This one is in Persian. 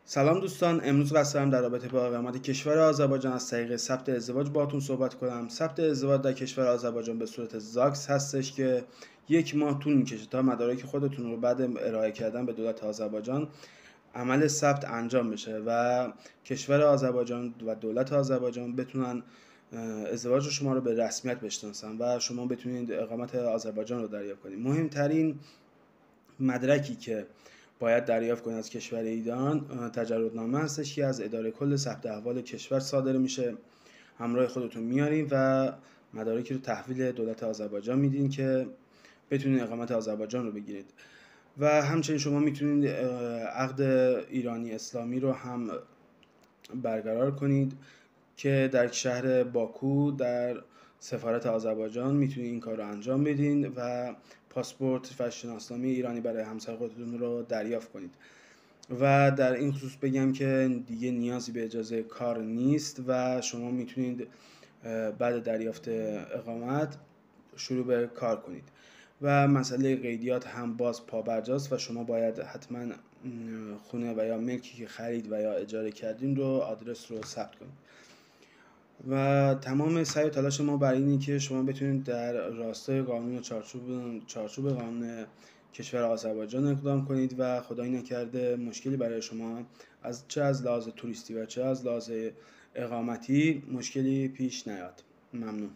سلام دوستان، امروز قصد دارم در رابطه با اقامت کشور آذربایجان از طریق ثبت ازدواج باهاتون صحبت کنم. ثبت ازدواج در کشور آذربایجان به صورت زاکس هستش که 1 ماه طول میکشه تا مدارک خودتون رو بعد ارائه کردن به دولت آذربایجان عمل ثبت انجام بشه و کشور آذربایجان و دولت آذربایجان بتونن ازدواج شما رو به رسمیت بشناسن و شما بتونید اقامت آذربایجان رو دریافت کنید. مهمترین مدرکی که باید دریافت کنید از کشور ایران تجردنامه هستش که از اداره کل ثبت احوال کشور صادر میشه. همراه خودتون میارین و مدارکی رو تحویل دولت آذربایجان میدین که بتونید اقامت آذربایجان رو بگیرید. و همچنین شما میتونید عقد ایرانی اسلامی رو هم برقرار کنید که در شهر باکو در سفارت آذربایجان میتونید این کار رو انجام بدین و پاسپورت و شناسنامه ایرانی برای همسر خودتون رو دریافت کنید. و در این خصوص بگم که دیگه نیازی به اجازه کار نیست و شما میتونید بعد دریافت اقامت شروع به کار کنید. و مسئله قیدیات هم باز پابرجاست و شما باید حتما خونه و یا ملکی که خرید و یا اجاره کردین رو آدرس رو ثبت کنید. و تمام سعی و تلاش ما برای اینه که شما بتونید در راستای قانون و چارچوب قانون کشور آذربایجان اقدام کنید و خدایی نکرده مشکلی برای شما چه از لحاظ توریستی و چه از لحاظ اقامتی مشکلی پیش نیاد. ممنون.